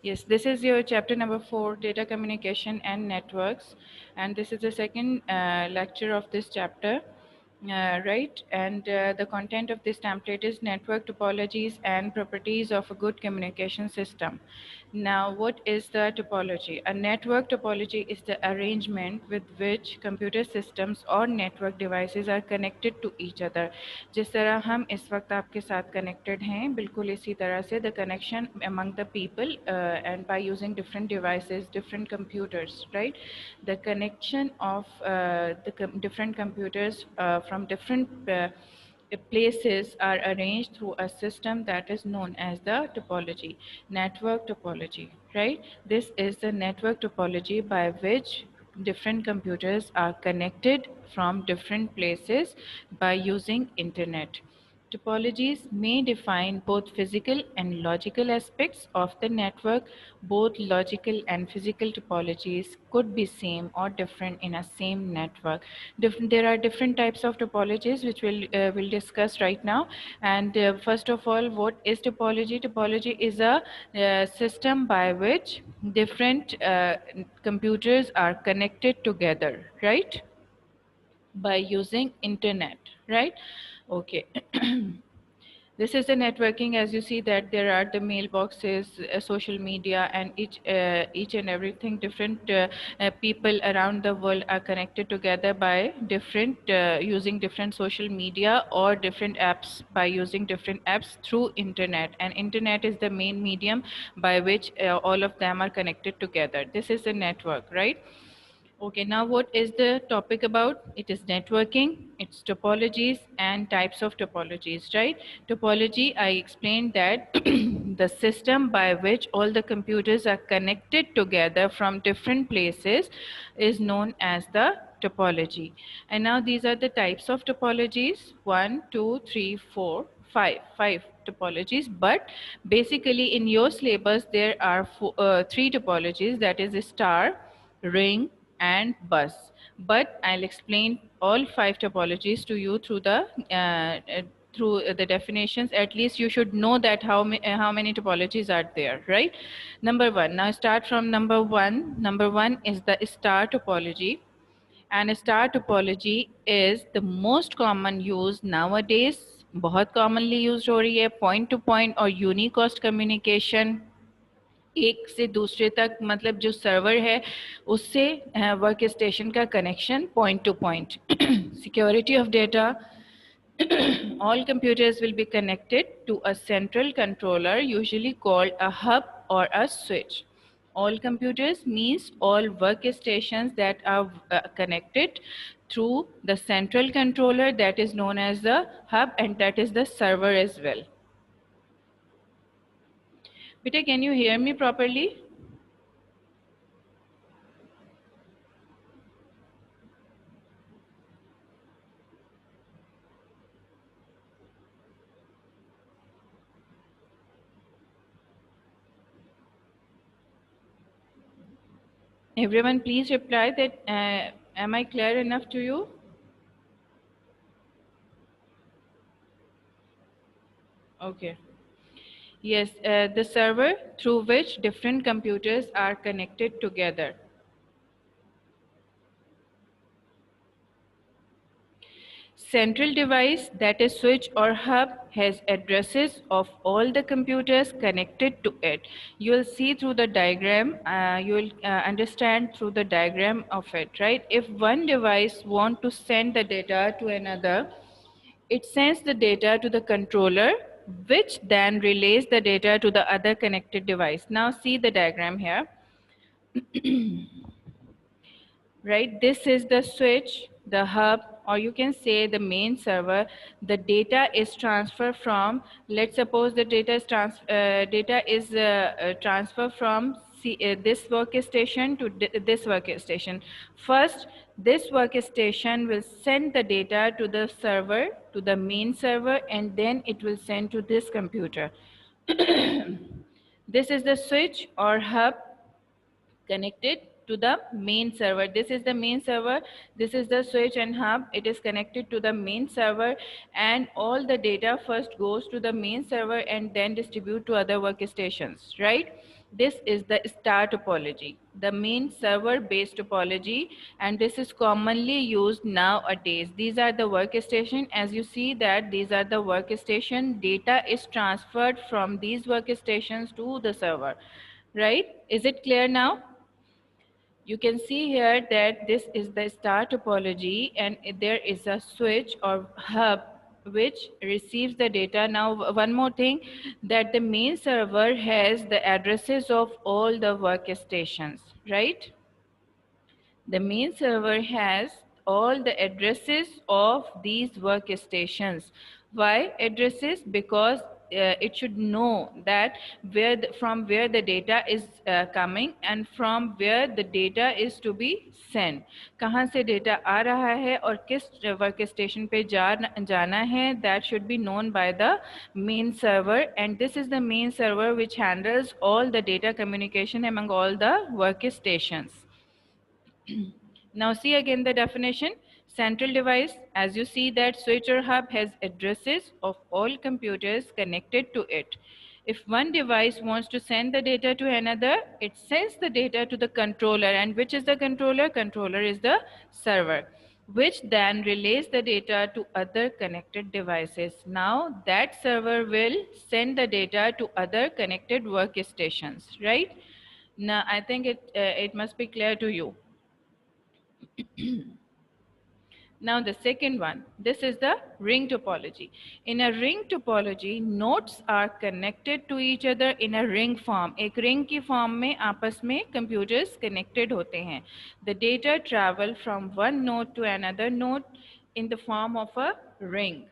Yes, this is your chapter number 4, data communication and networks, and this is the second lecture of this chapter, right? And the content of this template is network topologies and properties of a good communication system. Now, what is the topology? A network topology is the arrangement with which computer systems or network devices are connected to each other. जिस तरह हम इस वक्त आपके साथ connected हैं, बिल्कुल इसी तरह से the connection among the people and by using different devices, different computers, right? The connection of different computers from different places are arranged through a system that is known as the topology, network topology, right? This is the network topology by which different computers are connected from different places by using internet. Topologies may define both physical and logical aspects of the network. Both logical and physical topologies could be same or different in a same network. There are different types of topologies which we'll discuss right now. And first of all, what is topology? Topology is a system by which different computers are connected together, right? By using internet, right? Okay. This is the networking. As you see that there are the mailboxes, social media, and each and everything. Different people around the world are connected together by different using different social media or different apps by using different apps through internet. And internet is the main medium by which all of them are connected together. This is the network, right? Okay, now what is the topic about? It is networking, its topologies and types of topologies, right? Topology, I explained that the system by which all the computers are connected together from different places is known as the topology. And now these are the types of topologies: 1, 2, 3, 4, 5. 5 topologies, but basically in your syllabus there are three topologies, that is star, ring, and bus. But I'll explain all 5 topologies to you through the definitions. At least you should know that how many topologies are there, right? Number 1. Now start from number 1. Number 1 is the star topology. And star topology is the most common used nowadays. बहुत commonly used हो रही है. Point to point और unicast communication, एक से दूसरे तक, मतलब जो सर्वर है उससे वर्क स्टेशन का connection point two point. Security of data. All computers will be connected to a central controller, usually called a hub or a switch. All computers means all workstations that are connected through the central controller, that is known as the hub, and that is the server as well. Beta, can you hear me properly? Everyone, please reply that am I clear enough to you? Okay. Yes, the server through which different computers are connected together. Central device, that is switch or hub, has addresses of all the computers connected to it. You will see through the diagram, you will understand through the diagram of it, right? If one device want to send the data to another, it sends the data to the controller, which then relays the data to the other connected device. Now see the diagram here. Right? This is the switch, the hub, or you can say the main server. The data is transferred from, let's suppose the data is transferred from this workstation to this workstation. First, this workstation will send the data to the server, to the main server, and then it will send to this computer. This is the switch or hub connected to the main server. This is the main server, this is the switch and hub. It is connected to the main server, and all the data first goes to the main server and then distribute to other workstations, right? This is the star topology, the main server based topology, and this is commonly used nowadays. These are the workstation. As you see that these are the workstation, data is transferred from these workstations to the server, right? Is it clear now? You can see here that this is the star topology, and there is a switch or hub which receives the data. Now, one more thing, that the main server has the addresses of all the workstations, right? The main server has all the addresses of these workstations. Why addresses? Because it should know that from where the data is coming and from where the data is to be sent. कहाँ से data आ रहा है और किस workstation पे जाना है, that should be known by the main server, and this is the main server which handles all the data communication among all the workstations. Now see again the definition. Central device, as you see that switch or hub has addresses of all computers connected to it. If one device wants to send the data to another, it sends the data to the controller. And which is the controller? Controller is the server, which then relays the data to other connected devices. Now that server will send the data to other connected workstations, right? Now I think it must be clear to you. Now the second one, this is the ring topology. In a ring topology, nodes are connected to each other in a ring form. एक ring की form में आपस में computers connected होते हैं. The data travel from one node to another node in the form of a ring.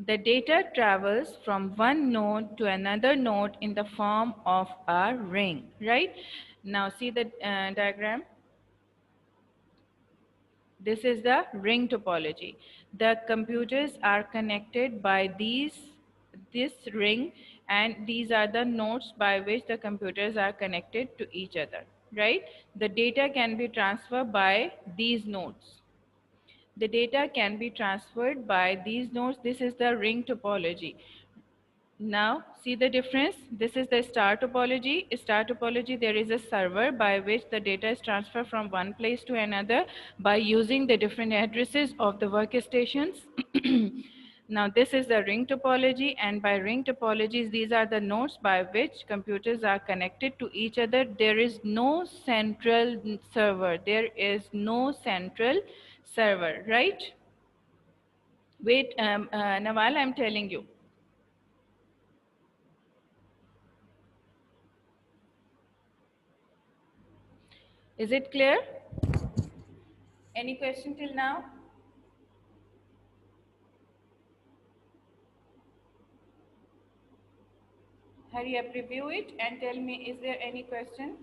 The data travels from one node to another node in the form of a ring, right? Now see the diagram. This is the ring topology. The computers are connected by this ring, and these are the nodes by which the computers are connected to each other, right? The data can be transferred by these nodes. The data can be transferred by these nodes. This is the ring topology. Now, see the difference? This is the star topology. Star topology, there is a server by which the data is transferred from one place to another by using the different addresses of the workstations. Now, this is the ring topology, and by ring topologies, these are the nodes by which computers are connected to each other. There is no central server. There is no central server, right? Wait, Nawal, I'm telling you. Is it clear? Any question till now? Hurry up, review it and tell me, is there any question?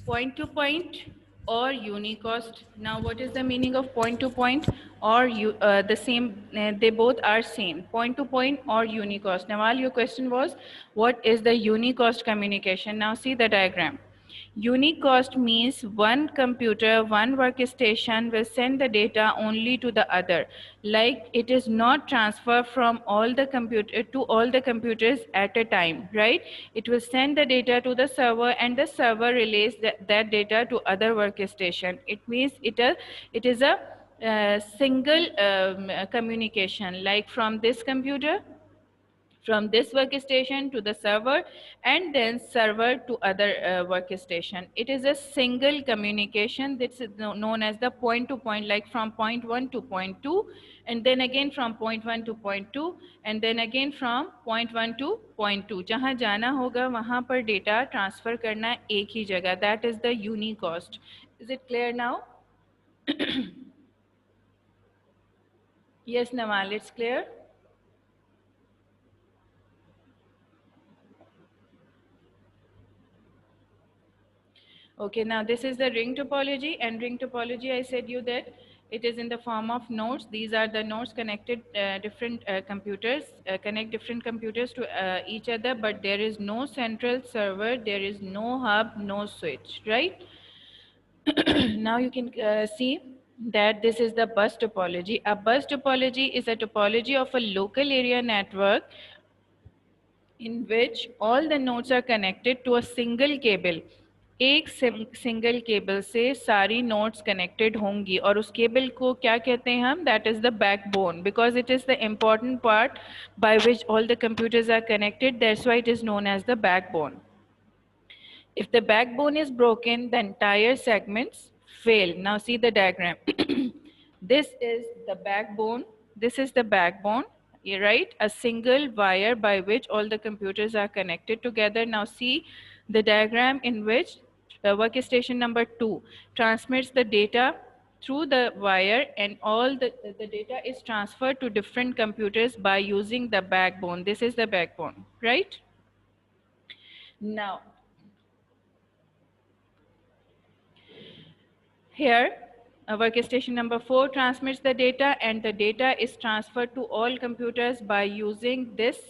Point to point or unicast. Now what is the meaning of point to point or the same, they both are same, point to point or unicast. Now your question was, what is the unicast communication? Now see the diagram. Unicast means one computer, one workstation will send the data only to the other. Like it is not transferred from all the computer to all the computers at a time, right? It will send the data to the server, and the server relays that data to other workstation. It means it is a single communication, like from this computer, from this workstation to the server, and then server to other workstation. It is a single communication. This is known as the point to point, like from point 1 to point 2, and then again from point 1 to point 2, and then again from point 1 to point 2. जहाँ जाना होगा वहाँ पर data transfer करना एक ही जगह. That is the unicast. Is it clear now? Yes, Namal, it's clear. Okay, now this is the ring topology, and ring topology, I said you that it is in the form of nodes. These are the nodes connected, different computers, connect different computers to each other, but there is no central server, there is no hub, no switch, right? Now you can see that this is the bus topology. A bus topology is a topology of a local area network in which all the nodes are connected to a single cable. एक single cable से सारी nodes connected होंगी और उस cable को क्या कहते हैं हम, that is the backbone, because it is the important part by which all the computers are connected, that's why it is known as the backbone. If the backbone is broken, the entire segments fail. Now see the diagram. This is the backbone. This is the backbone, right? A single wire by which all the computers are connected together. Now see the diagram in which workstation number 2 transmits the data through the wire, and all the data is transferred to different computers by using the backbone. This is the backbone, right? Now, here, workstation number 4 transmits the data, and the data is transferred to all computers by using this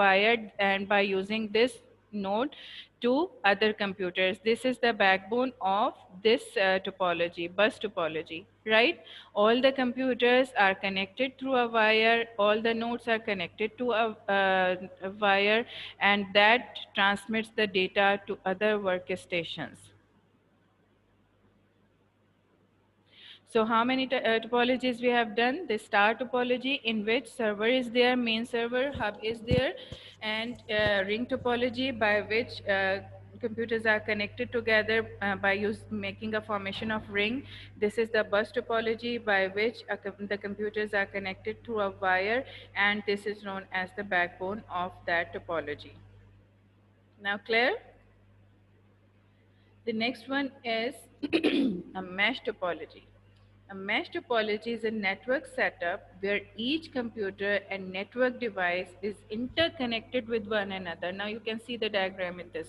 wire and by using this node to other computers. This is the backbone of this topology, bus topology, right? All the computers are connected through a wire, all the nodes are connected to a wire, and that transmits the data to other workstations. So how many topologies we have done? The star topology, in which server is there, main server, hub is there, and ring topology, by which computers are connected together by making a formation of ring. This is the bus topology, by which the computers are connected through a wire, and this is known as the backbone of that topology. Now clear? The next one is a mesh topology. A mesh topology is a network setup where each computer and network device is interconnected with one another. Now you can see the diagram in this.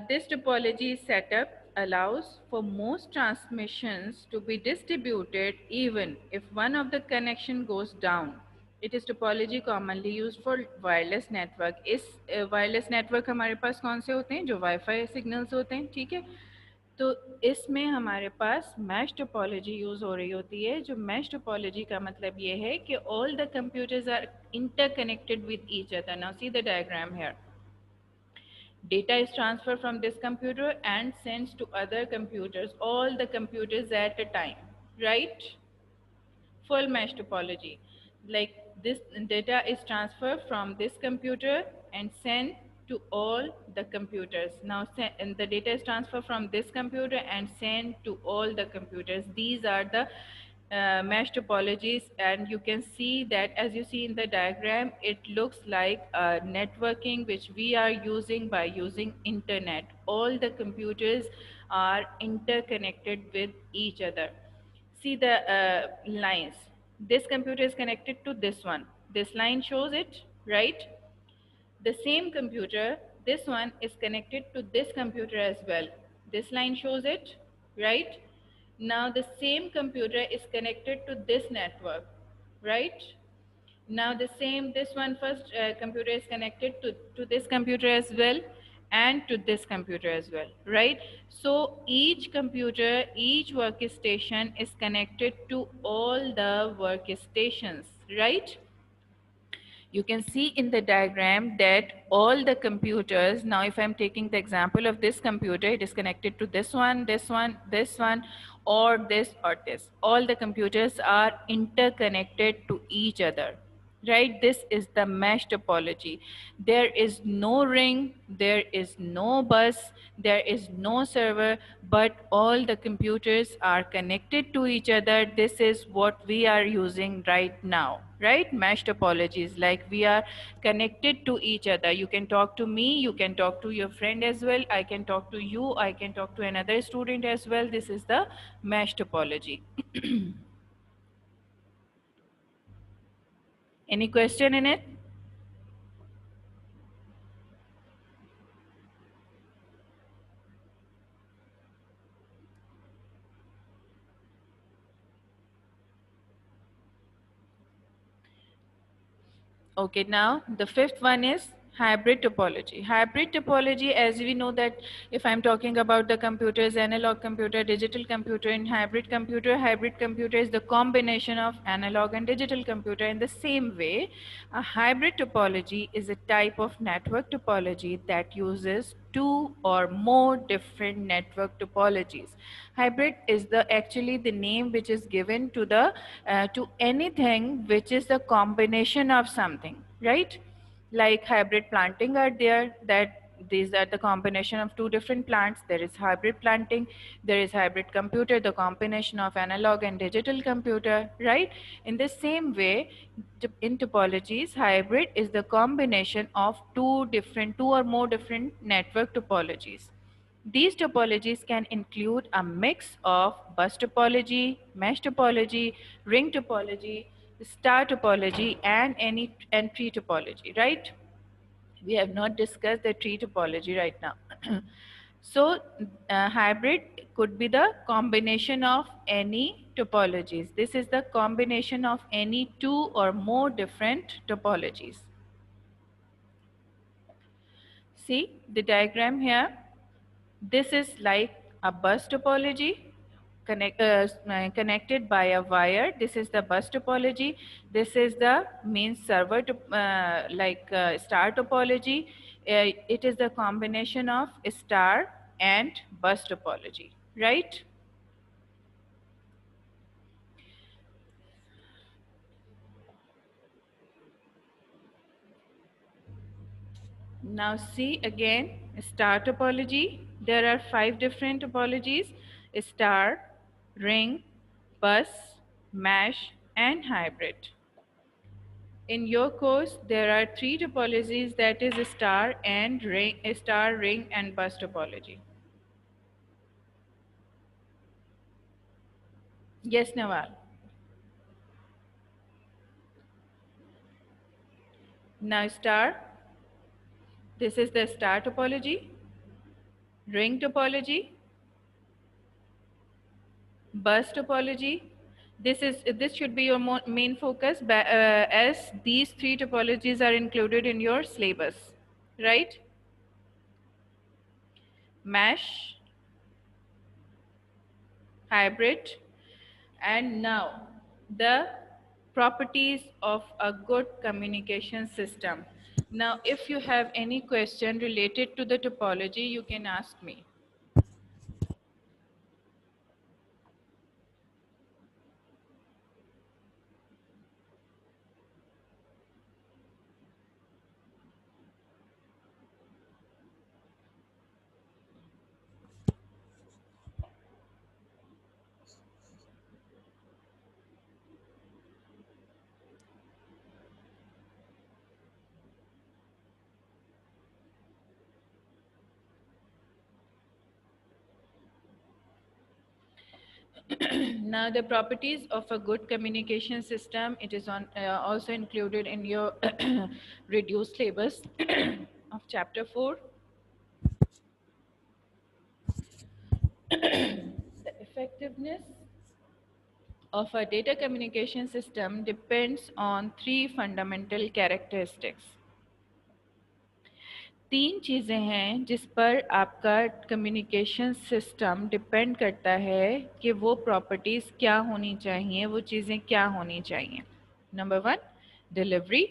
This topology setup allows for most transmissions to be distributed even if one of the connection goes down. It is topology commonly used for wireless network. इस wireless network हमारे पास कौन से होते हैं, जो wifi signals होते हैं, ठीक है. तो इसमें हमारे पास मैश टोपोलॉजी यूज़ हो रही होती है. जो मैश टोपोलॉजी का मतलब ये है कि all the computers are interconnected with each other. Now see the diagram here. Data is transferred from this computer and sent to other computers, all the computers at a time, right? Full mesh topology. Like this data is transferred from this computer and sent to all the computers. Now, and the data is transferred from this computer and sent to all the computers. These are the mesh topologies, and you can see that, as you see in the diagram, it looks like networking which we are using by using internet. All the computers are interconnected with each other. See the lines. This computer is connected to this one. This line shows it, right? The same computer, this one is connected to this computer as well. This line shows it, right? Now the same computer is connected to this network, right? Now the same, this one first computer is connected to this computer as well, and to this computer as well, right? So each computer, each workstation is connected to all the workstations, right? You can see in the diagram that all the computers, now if I'm taking the example of this computer, it is connected to this one, this one, this one, or this or this. All the computers are interconnected to each other, right? This is the mesh topology. There is no ring, there is no bus, there is no server, but all the computers are connected to each other. This is what we are using right now, right? Mesh topologies, like we are connected to each other. You can talk to me, you can talk to your friend as well, I can talk to you, I can talk to another student as well. This is the mesh topology. Any question in it? Okay, now the fifth one is hybrid topology. Hybrid topology, as we know that if I'm talking about the computers, analog computer, digital computer, and hybrid computer is the combination of analog and digital computer. In the same way, a hybrid topology is a type of network topology that uses two or more different network topologies. Hybrid is the actually the name which is given to anything which is the combination of something, right? Like hybrid planting are there, that these are the combination of two different plants. There is hybrid planting. There is hybrid computer, the combination of analog and digital computer, right? In the same way, in topologies, hybrid is the combination of two or more different network topologies. These topologies can include a mix of bus topology, mesh topology, ring topology, star topology, and tree topology, right? We have not discussed the tree topology right now. So hybrid could be the combination of any topologies. This is the combination of any two or more different topologies. See the diagram here. This is like a bus topology connected by a wire. This is the bus topology. This is the main server star topology. It is the combination of star and bus topology, right? Now see again, star topology. There are 5 different topologies: star, ring, bus, mesh, and hybrid. In your course, there are 3 topologies, that is star, ring, and bus topology. Yes, Nawal. Now star, this is the star topology, ring topology, bus topology. This should be your main focus, as these 3 topologies are included in your syllabus, right? Mesh, hybrid, and now the properties of a good communication system. Now, if you have any question related to the topology, you can ask me. Now, the properties of a good communication system, it is also included in your reduced syllabus of chapter 4. The effectiveness of a data communication system depends on 3 fundamental characteristics. 3 चीज़ें हैं जिस पर आपका communication system depend करता है कि वो properties क्या होनी चाहिए, वो चीज़ें क्या होनी चाहिए. Number 1, delivery.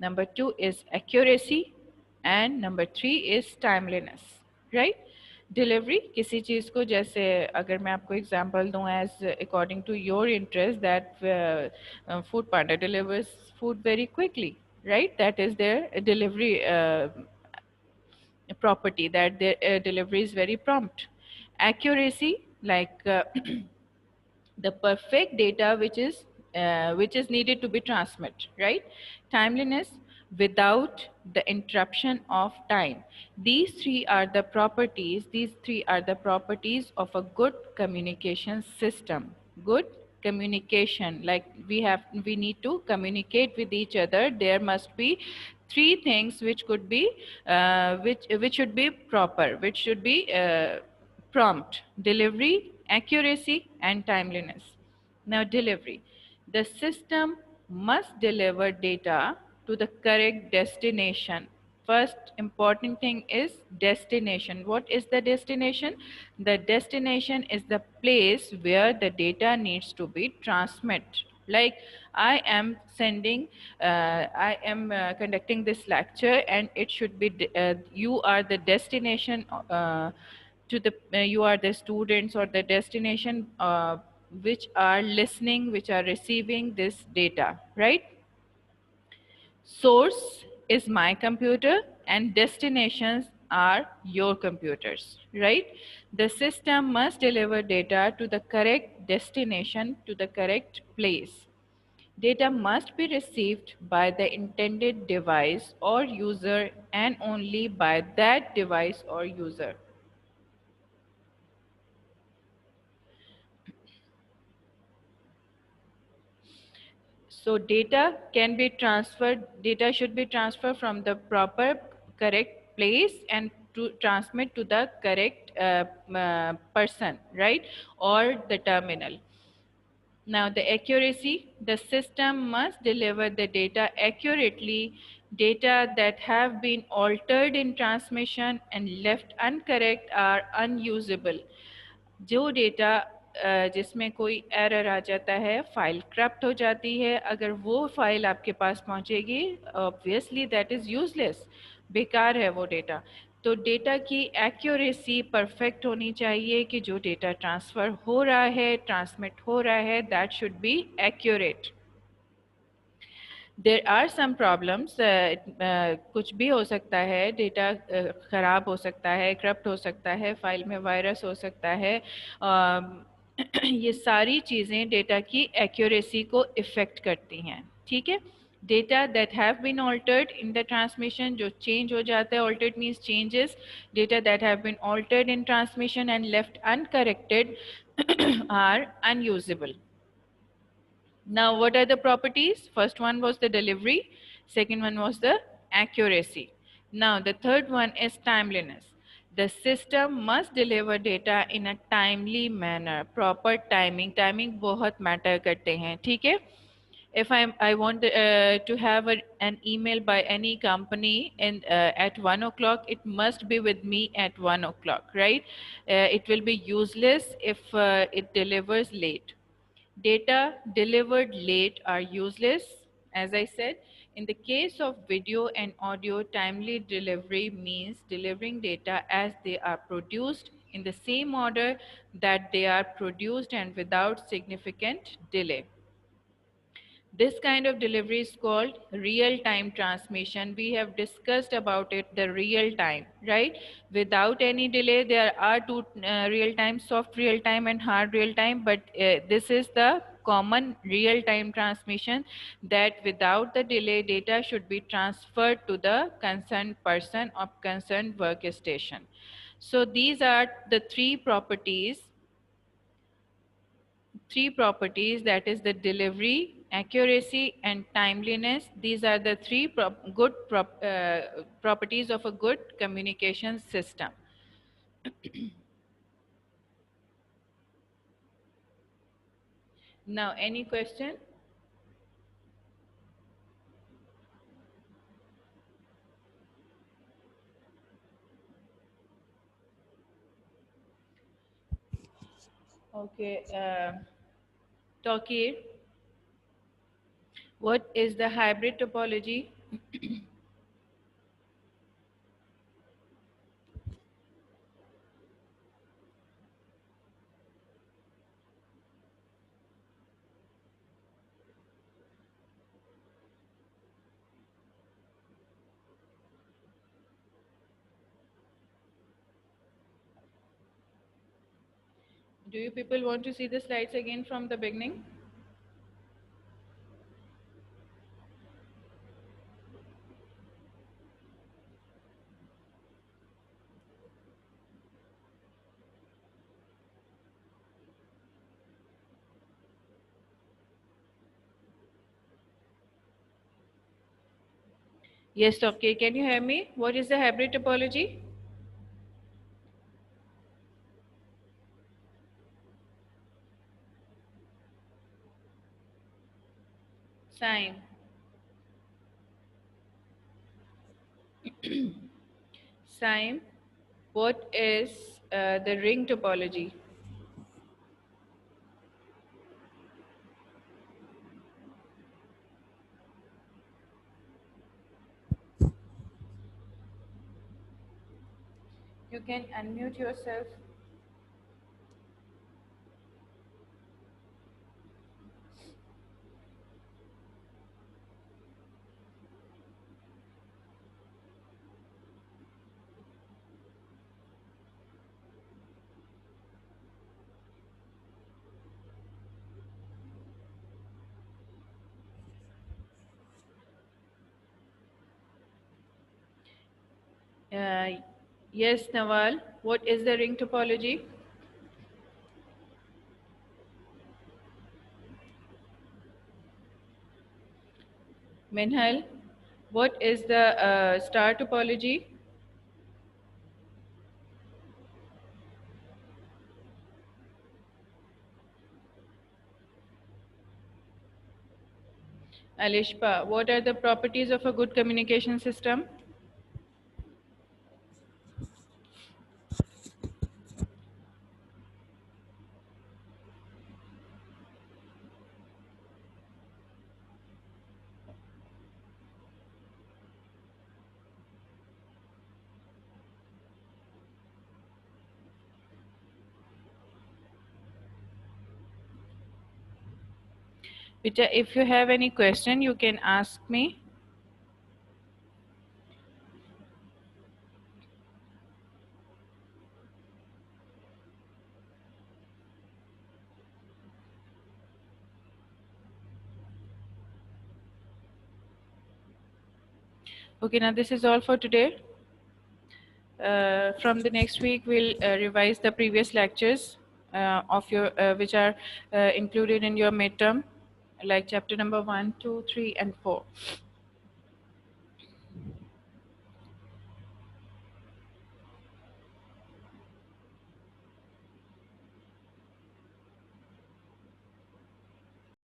Number 2 is accuracy. And number 3 is timeliness, right? Delivery किसी चीज़ को, जैसे अगर मैं आपको एग्जांपल दूं, as according to your interest, that Foodpanda delivers food very quickly, right? That is their delivery property, that their delivery is very prompt. Accuracy, like the perfect data which is needed to be transmitted, right? Timeliness, without the interruption of time. These three are the properties of a good communication system. Good communication, like we need to communicate with each other. There must be three things which could be which should be proper, which should be prompt, delivery, accuracy, and timeliness. Now, delivery. The system must deliver data to the correct destination. First important thing is destination. What is the destination? The destination is the place where the data needs to be transmitted. Like I am sending, I am conducting this lecture, and it should be, you are the destination to the, you are the students or the destination which are listening, which are receiving this data, right? Source is my computer and destinations are your computers, right? The system must deliver data to the correct destination, to the correct place. Data must be received by the intended device or user and only by that device or user. So data should be transferred from the proper correct place and to transmit to the correct person, right? Or the terminal. Now the accuracy, the system must deliver the data accurately. Data that have been altered in transmission and left incorrect are unusable. जो data जिसमें कोई error आ जाता है, file corrupt हो जाती है, अगर वो फाइल आपके पास पहुंचेगी, ऑब्वियसली दैट इज़ यूजलेस, बेकार है वो डेटा। तो डेटा की एक्यूरेसी परफेक्ट होनी चाहिए कि जो डेटा ट्रांसफ़र हो रहा है, ट्रांसमिट हो रहा है, that should be accurate. There are some problems, कुछ भी हो सकता है, डेटा ख़राब हो सकता है, करप्ट हो सकता है, फाइल में वायरस हो सकता है, ये सारी चीज़ें डेटा की एक्यूरेसी को इफ़ेक्ट करती हैं, ठीक है। Data that have been altered in the transmission, जो चेंज हो जाता है, altered means changes, data that have been altered in transmission and left uncorrected are unusable. Now, what are the properties? First one was the delivery. Second one was the accuracy. Now, the third one is timeliness. The system must deliver data in a timely manner. Proper timing. Timing बहुत matter करते हैं, ठीक है? If I want to have an email by any company at 1 o'clock, it must be with me at 1 o'clock, right? It will be useless if it delivers late. Data delivered late are useless. As I said, in the case of video and audio, timely delivery means delivering data as they are produced in the same order that they are produced and without significant delay. This kind of delivery is called real-time transmission. We have discussed about it, the real-time, right? Without any delay, there are two real-time, soft real-time and hard real-time, but this is the common real-time transmission, that without the delay, data should be transferred to the concerned person or concerned workstation. So these are the three properties, that is the delivery, accuracy, and timeliness. These are the three properties of a good communication system. Now, any question? Okay, Tokir, what is the hybrid topology? Do you people want to see the slides again from the beginning? Yes, okay. Can you hear me? What is the hybrid topology? Sime. Sime. What is the ring topology? You can unmute yourself. Uh, yes, Nawal. What is the ring topology? Minhal. What is the star topology? Alishpa. What are the properties of a good communication system? Beta, if you have any question, you can ask me. Okay, now this is all for today. From the next week, we'll revise the previous lectures of your which are included in your midterm, like chapter number 1, 2, 3, and 4.